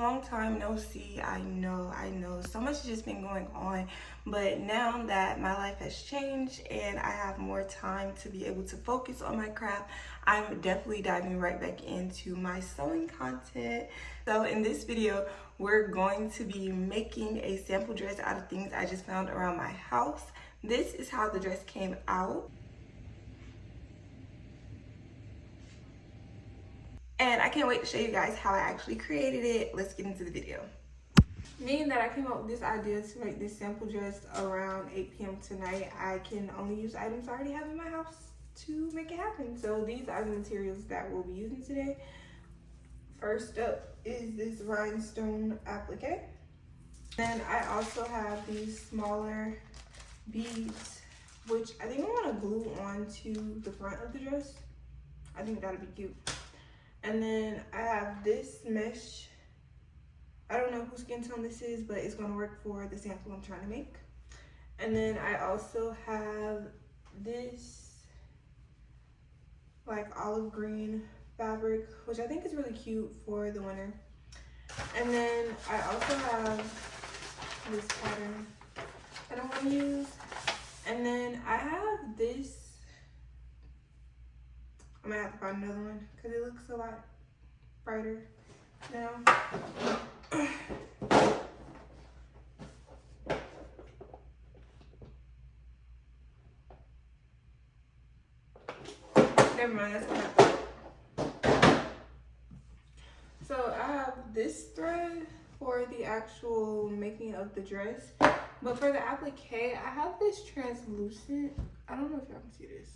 long time no see. I know so much has just been going on, but now that my life has changed and I have more time to be able to focus on my craft, I'm definitely diving right back into my sewing content. So in this video, we're going to be making a sample dress out of things I just found around my house. This is how the dress came out. And I can't wait to show you guys how I actually created it. Let's get into the video. Meaning that I came up with this idea to make this sample dress around 8 p.m. tonight, I can only use items I already have in my house to make it happen. So these are the materials that we'll be using today. First up is this rhinestone applique. Then I also have these smaller beads, which I think I want to glue onto the front of the dress. I think that'll be cute. And then I have this mesh. I don't know whose skin tone this is, but it's gonna work for the sample I'm trying to make. And then I also have this like olive green fabric, which I think is really cute for the winter. And then I also have this pattern that I wanna use. And then I have this, I might have to find another one because it looks a lot brighter now. Never mind, that's what happened. So I have this thread for the actual making of the dress, but for the applique, I have this translucent, I don't know if y'all can see this,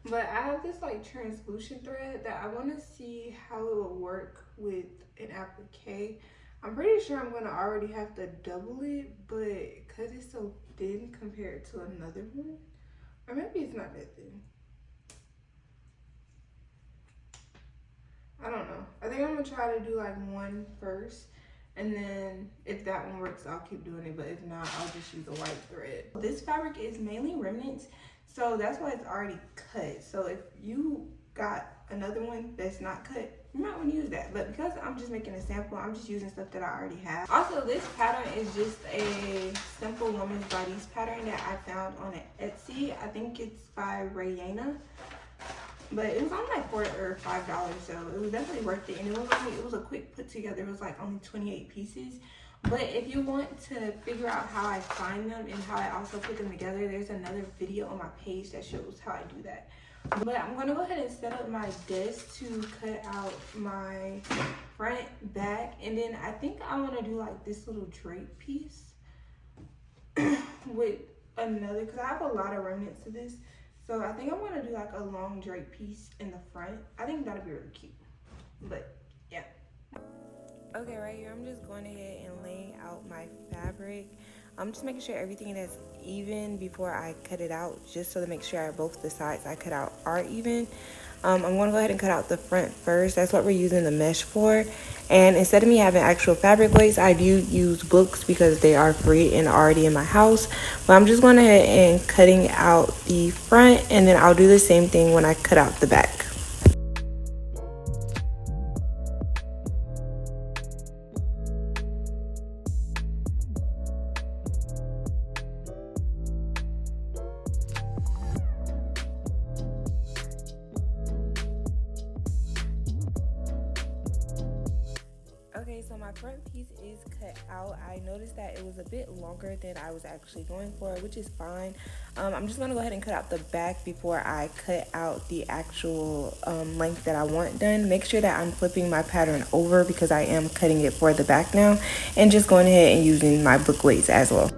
but I have this like translucent thread that I want to see how it will work with an applique. I'm pretty sure I'm going to already have to double it, but because it's so thin compared to another one, or maybe it's not that thin. I don't know. I think I'm going to try to do like one first, and then if that one works, I'll keep doing it, but if not, I'll just use a white thread. This fabric is mainly remnants, so that's why it's already cut. So if you got another one that's not cut, you might want to use that. But because I'm just making a sample, I'm just using stuff that I already have. Also, this pattern is just a simple woman's bodies pattern that I found on Etsy. I think it's by Rihanna. But it was only like $4 or $5, so it was definitely worth it. And it was a quick put together. It was like only 28 pieces. But if you want to figure out how I find them and how I also put them together, there's another video on my page that shows how I do that. But I'm gonna go ahead and set up my desk to cut out my front, back, and then I think I want to do like this little drape piece with another, because I have a lot of remnants to this. So I think I'm gonna do like a long drape piece in the front. I think that'll be really cute. But yeah. Okay, right here I'm just going ahead and laying out my fabric. I'm just making sure everything is even before I cut it out, just so to make sure both the sides I cut out are even. I'm going to go ahead and cut out the front first. That's what we're using the mesh for. And instead of me having actual fabric weights, I do use books because they are free and already in my house. But I'm just going ahead and cutting out the front, and then I'll do the same thing when I cut out the back. Okay, so my front piece is cut out. I noticed that it was a bit longer than I was actually going for, which is fine. I'm just going to go ahead and cut out the back before I cut out the actual length that I want done. Make sure that I'm flipping my pattern over because I am cutting it for the back now, and just going ahead and using my book weights as well.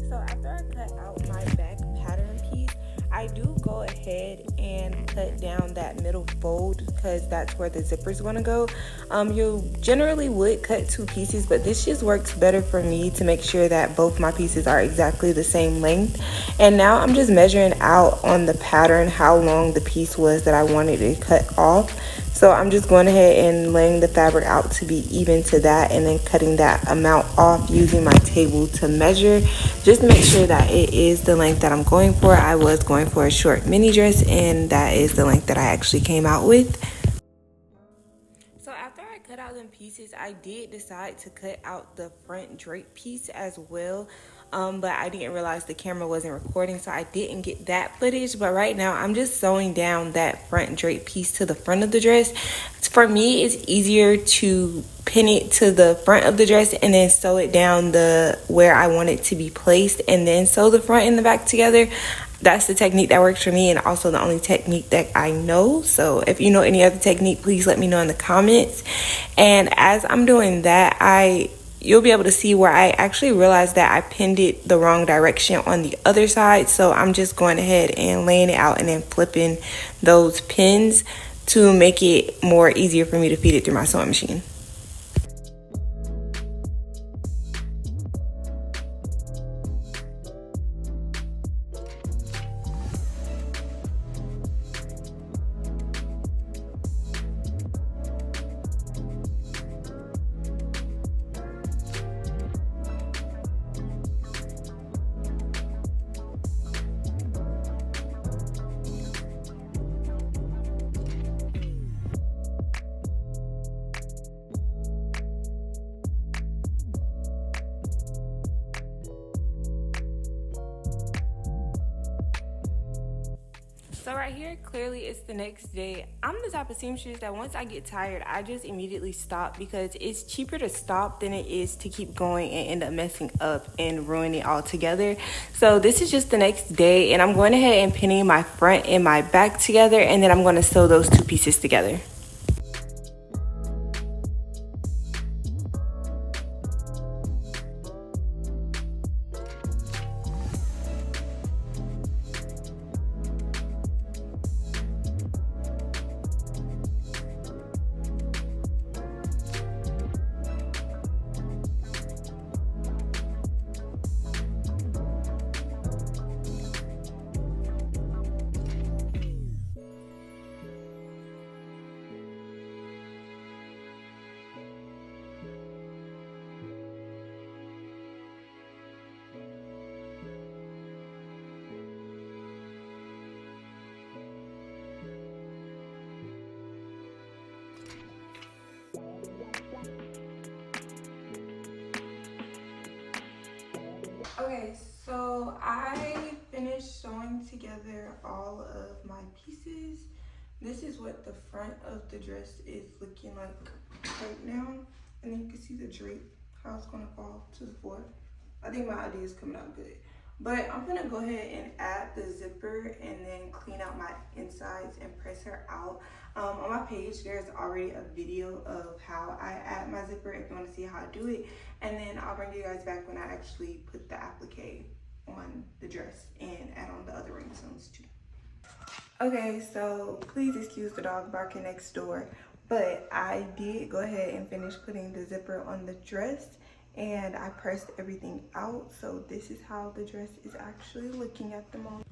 So after I cut out my back pattern piece, I do go ahead and cut down that middle fold because that's where the zipper is going to go. You generally would cut 2 pieces, but this just works better for me to make sure that both my pieces are exactly the same length. And now I'm just measuring out on the pattern how long the piece was that I wanted to cut off. So I'm just going ahead and laying the fabric out to be even to that, and then cutting that amount off using my table to measure, just to make sure that it is the length that I'm going for. I was going for a short mini dress, and that is the length that I actually came out with. So after I cut out them pieces, I did decide to cut out the front drape piece as well. But I didn't realize the camera wasn't recording, so I didn't get that footage. But right now I'm just sewing down that front drape piece to the front of the dress. For me, it's easier to pin it to the front of the dress and then sew it down the where I want it to be placed, and then sew the front and the back together. That's the technique that works for me, and also the only technique that I know. So if you know any other technique, please let me know in the comments. And as I'm doing that, you'll be able to see where I actually realized that I pinned it the wrong direction on the other side. So I'm just going ahead and laying it out and then flipping those pins to make it more easier for me to feed it through my sewing machine. So right here, clearly it's the next day. I'm the type of seamstress that once I get tired, I just immediately stop, because it's cheaper to stop than it is to keep going and end up messing up and ruining it all together. So this is just the next day, and I'm going ahead and pinning my front and my back together, and then I'm going to sew those 2 pieces together. Okay, so I finished sewing together all of my pieces. This is what the front of the dress is looking like right now. And then you can see the drape, how it's gonna fall to the floor. I think my idea is coming out good. But I'm gonna go ahead and add the zipper and then clean out my insides and press her out. On my page, there's already a video of how I add my zipper if you want to see how I do it. And then I'll bring you guys back when I actually put the applique on the dress and add on the other rhinestones too. Okay, so please excuse the dog barking next door, but I did go ahead and finish putting the zipper on the dress, and I pressed everything out. So this is how the dress is actually looking at the moment.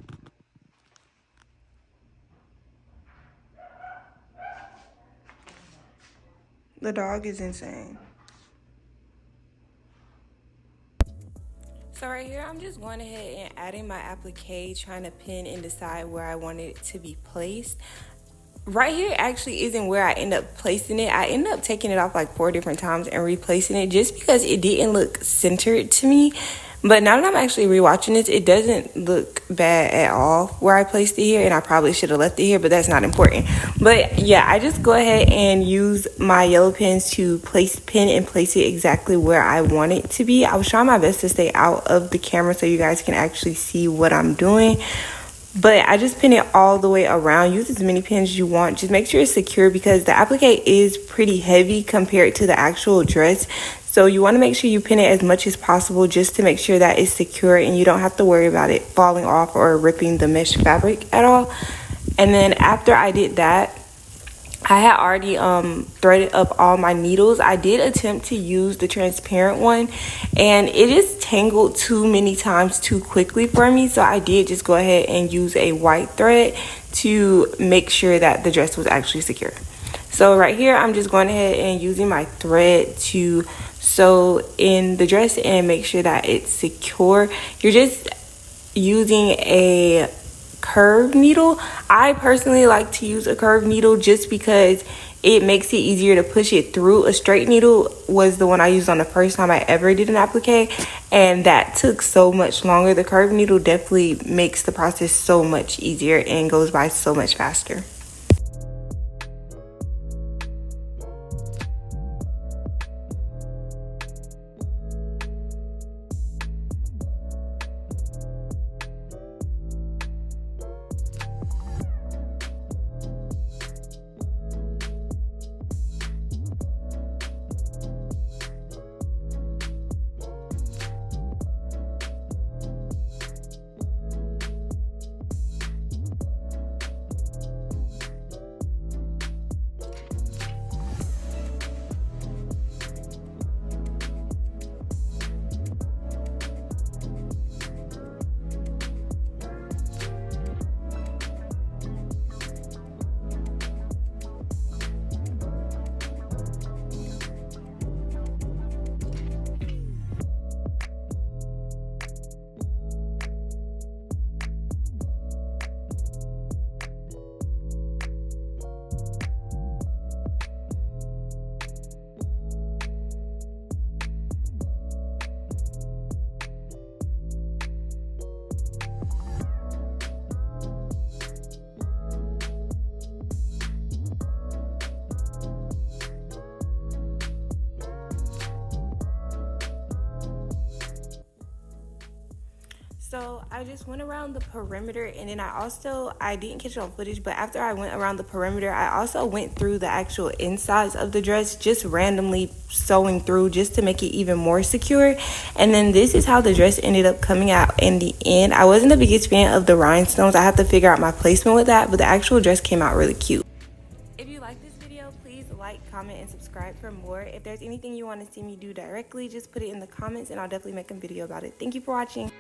The dog is insane. So right here, I'm just going ahead and adding my applique, trying to pin and decide where I want it to be placed. Right here actually isn't where I end up placing it. I end up taking it off like 4 different times and replacing it just because it didn't look centered to me. But now that I'm actually rewatching this, it doesn't look bad at all where I placed it here, and I probably should have left it here, but that's not important. But yeah, I just go ahead and use my yellow pins to pin and place it exactly where I want it to be. I was trying my best to stay out of the camera so you guys can actually see what I'm doing. But I just pin it all the way around. Use as many pins as you want. Just make sure it's secure because the applique is pretty heavy compared to the actual dress. So you want to make sure you pin it as much as possible just to make sure that it's secure and you don't have to worry about it falling off or ripping the mesh fabric at all. And then after I did that, I had already threaded up all my needles. I did attempt to use the transparent one and it just tangled too many times too quickly for me. So I did just go ahead and use a white thread to make sure that the dress was actually secure. So right here, I'm just going ahead and using my thread to sew in the dress and make sure that it's secure. You're just using a curved needle. I personally like to use a curved needle just because it makes it easier to push it through. A straight needle was the one I used on the first time I ever did an applique, and that took so much longer. The curved needle definitely makes the process so much easier and goes by so much faster. So I just went around the perimeter, and then I didn't catch it on footage, but after I went around the perimeter, I also went through the actual insides of the dress, just randomly sewing through just to make it even more secure. And then this is how the dress ended up coming out in the end. I wasn't the biggest fan of the rhinestones. I have to figure out my placement with that, but the actual dress came out really cute. If you like this video, please like, comment, and subscribe for more. If there's anything you want to see me do directly, just put it in the comments and I'll definitely make a video about it. Thank you for watching.